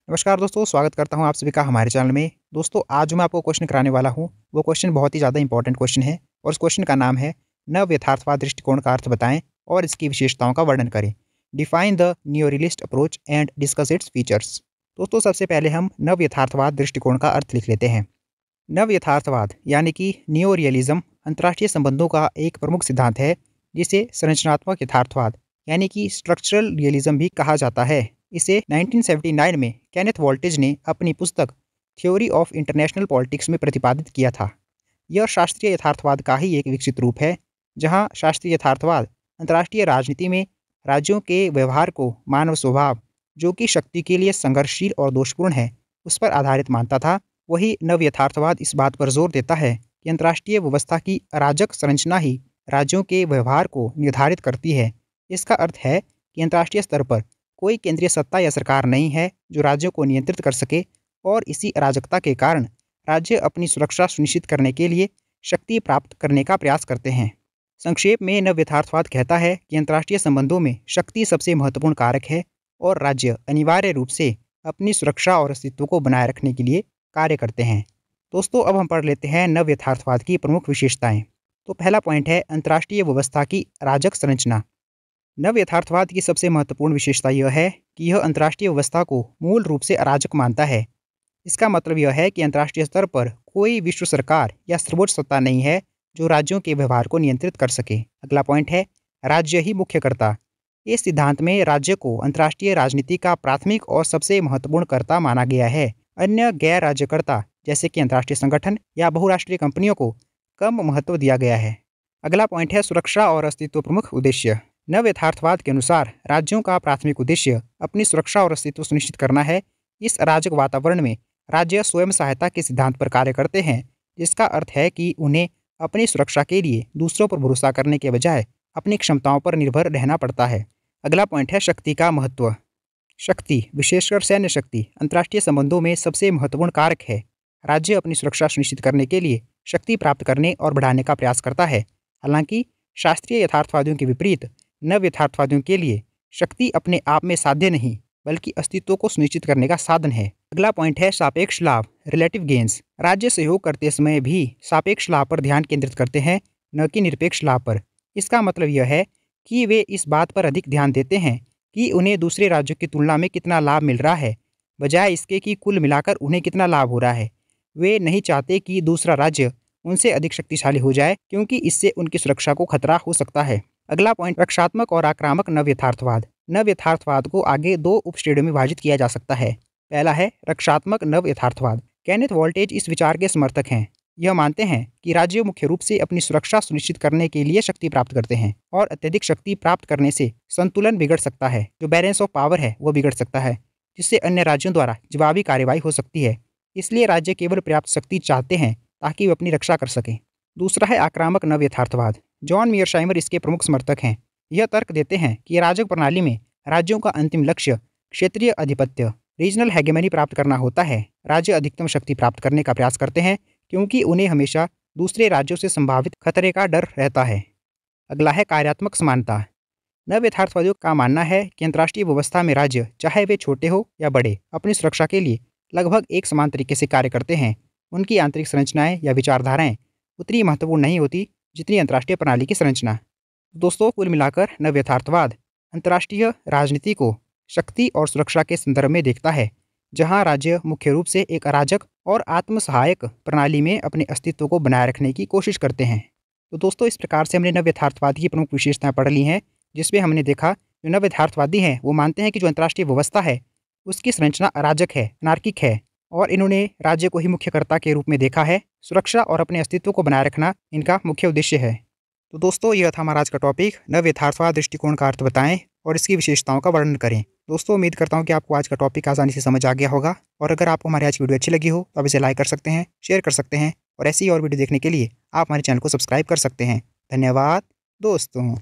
नमस्कार दोस्तों, स्वागत करता हूं आप सभी का हमारे चैनल में। दोस्तों, आज जो मैं आपको क्वेश्चन कराने वाला हूं, वो क्वेश्चन बहुत ही ज़्यादा इंपॉर्टेंट क्वेश्चन है और उस क्वेश्चन का नाम है नव यथार्थवाद दृष्टिकोण का अर्थ बताएं और इसकी विशेषताओं का वर्णन करें। Define the neorealist approach and discuss its features. दोस्तों, सबसे पहले हम नव यथार्थवाद दृष्टिकोण का अर्थ लिख लेते हैं। नव यथार्थवाद यानी कि न्यू रियलिज्म अंतर्राष्ट्रीय संबंधों का एक प्रमुख सिद्धांत है, जिसे संरचनात्मक यथार्थवाद यानी कि स्ट्रक्चरल रियलिज्म भी कहा जाता है। इसे 1979 में केनेथ वोल्टेज ने अपनी पुस्तक थ्योरी ऑफ इंटरनेशनल पॉलिटिक्स में प्रतिपादित किया था। यह शास्त्रीय यथार्थवाद का ही एक विकसित रूप है, जहां शास्त्रीय यथार्थवाद अंतर्राष्ट्रीय राजनीति में राज्यों के व्यवहार को मानव स्वभाव, जो कि शक्ति के लिए संघर्षशील और दोषपूर्ण है, उस पर आधारित मानता था। वही नव यथार्थवाद इस बात पर जोर देता है कि अंतर्राष्ट्रीय व्यवस्था की अराजक संरचना ही राज्यों के व्यवहार को निर्धारित करती है। इसका अर्थ है कि अंतर्राष्ट्रीय स्तर पर कोई केंद्रीय सत्ता या सरकार नहीं है जो राज्यों को नियंत्रित कर सके, और इसी अराजकता के कारण राज्य अपनी सुरक्षा सुनिश्चित करने के लिए शक्ति प्राप्त करने का प्रयास करते हैं। संक्षेप में नव यथार्थवाद कहता है कि अंतर्राष्ट्रीय संबंधों में शक्ति सबसे महत्वपूर्ण कारक है और राज्य अनिवार्य रूप से अपनी सुरक्षा और अस्तित्व को बनाए रखने के लिए कार्य करते हैं। दोस्तों, अब हम पढ़ लेते हैं नव यथार्थवाद की प्रमुख विशेषताएं। तो पहला पॉइंट है अंतर्राष्ट्रीय व्यवस्था की अराजक संरचना। नव यथार्थवाद की सबसे महत्वपूर्ण विशेषता यह है कि यह अंतर्राष्ट्रीय व्यवस्था को मूल रूप से अराजक मानता है। इसका मतलब यह है कि अंतर्राष्ट्रीय स्तर पर कोई विश्व सरकार या सर्वोच्च सत्ता नहीं है जो राज्यों के व्यवहार को नियंत्रित कर सके। अगला पॉइंट है राज्य ही मुख्यकर्ता। इस सिद्धांत में राज्य को अंतर्राष्ट्रीय राजनीति का प्राथमिक और सबसे महत्वपूर्ण कर्ता माना गया है। अन्य गैर राज्यकर्ता जैसे कि अंतर्राष्ट्रीय संगठन या बहुराष्ट्रीय कंपनियों को कम महत्व दिया गया है। अगला पॉइंट है सुरक्षा और अस्तित्व प्रमुख उद्देश्य। नव यथार्थवाद के अनुसार राज्यों का प्राथमिक उद्देश्य अपनी सुरक्षा और अस्तित्व सुनिश्चित करना है। इस अराजक वातावरण में राज्य स्वयं सहायता के सिद्धांत पर कार्य करते हैं, जिसका अर्थ है कि उन्हें अपनी सुरक्षा के लिए दूसरों पर भरोसा करने के बजाय अपनी क्षमताओं पर निर्भर रहना पड़ता है। अगला पॉइंट है शक्ति का महत्व। शक्ति, विशेषकर सैन्य शक्ति, अंतर्राष्ट्रीय संबंधों में सबसे महत्वपूर्ण कारक है। राज्य अपनी सुरक्षा सुनिश्चित करने के लिए शक्ति प्राप्त करने और बढ़ाने का प्रयास करता है। हालांकि शास्त्रीय यथार्थवादियों के विपरीत नव यथार्थवादियों के लिए शक्ति अपने आप में साध्य नहीं, बल्कि अस्तित्व को सुनिश्चित करने का साधन है। अगला पॉइंट है सापेक्ष लाभ, रिलेटिव गेन्स। राज्य सहयोग करते समय भी सापेक्ष लाभ पर ध्यान केंद्रित करते हैं, न कि निरपेक्ष लाभ पर। इसका मतलब यह है कि वे इस बात पर अधिक ध्यान देते हैं कि उन्हें दूसरे राज्यों की तुलना में कितना लाभ मिल रहा है, बजाय इसके कि कुल मिलाकर उन्हें कितना लाभ हो रहा है। वे नहीं चाहते कि दूसरा राज्य उनसे अधिक शक्तिशाली हो जाए, क्योंकि इससे उनकी सुरक्षा को खतरा हो सकता है। अगला पॉइंट रक्षात्मक और आक्रामक नव यथार्थवाद। नव यथार्थवाद को आगे दो उपश्रेणियों में विभाजित किया जा सकता है। पहला है रक्षात्मक नव यथार्थवाद। केनेथ वोल्टेज इस विचार के समर्थक हैं। यह मानते हैं कि राज्य मुख्य रूप से अपनी सुरक्षा सुनिश्चित करने के लिए शक्ति प्राप्त करते हैं, और अत्यधिक शक्ति प्राप्त करने से संतुलन बिगड़ सकता है, जो बैलेंस ऑफ पावर है वो बिगड़ सकता है, जिससे अन्य राज्यों द्वारा जवाबी कार्रवाई हो सकती है। इसलिए राज्य केवल पर्याप्त शक्ति चाहते हैं ताकि वे अपनी रक्षा कर सकें। दूसरा है आक्रामक नव यथार्थवाद। जॉन मीयरशाइमर इसके प्रमुख समर्थक हैं। यह तर्क देते हैं कि अराजक प्रणाली में राज्यों का अंतिम लक्ष्य क्षेत्रीय आधिपत्य, रीजनल हेगेमनी प्राप्त करना होता है। राज्य अधिकतम शक्ति प्राप्त करने का प्रयास करते हैं, क्योंकि उन्हें हमेशा दूसरे राज्यों से संभावित खतरे का डर रहता है। अगला है कार्यात्मक समानता। नव यथार्थवादियों का मानना है कि अंतर्राष्ट्रीय व्यवस्था में राज्य, चाहे वे छोटे हो या बड़े, अपनी सुरक्षा के लिए लगभग एक समान तरीके से कार्य करते हैं। उनकी आंतरिक संरचनाएं या विचारधाराएं उतनी महत्वपूर्ण नहीं होती जितनी अंतर्राष्ट्रीय प्रणाली की संरचना। दोस्तों, कुल मिलाकर नव यथार्थवाद अंतर्राष्ट्रीय राजनीति को शक्ति और सुरक्षा के संदर्भ में देखता है, जहां राज्य मुख्य रूप से एक अराजक और आत्मसहायक प्रणाली में अपने अस्तित्व को बनाए रखने की कोशिश करते हैं। तो दोस्तों, इस प्रकार से हमने नव यथार्थवाद की प्रमुख विशेषताएं पढ़ ली हैं, जिसमें हमने देखा जो नव यथार्थवादी हैं वो मानते हैं कि जो अंतर्राष्ट्रीय व्यवस्था है उसकी संरचना अराजक है, अनार्किक है, और इन्होंने राज्य को ही मुख्यकर्ता के रूप में देखा है। सुरक्षा और अपने अस्तित्व को बनाए रखना इनका मुख्य उद्देश्य है। तो दोस्तों, यह था हमारा आज का टॉपिक, नव यथार्थवाद दृष्टिकोण का अर्थ बताएं और इसकी विशेषताओं का वर्णन करें। दोस्तों, उम्मीद करता हूं कि आपको आज का टॉपिक आसानी से समझ आ गया होगा, और अगर आपको हमारी आज की वीडियो अच्छी लगी हो तो आप इसे लाइक कर सकते हैं, शेयर कर सकते हैं, और ऐसी और वीडियो देखने के लिए आप हमारे चैनल को सब्सक्राइब कर सकते हैं। धन्यवाद दोस्तों।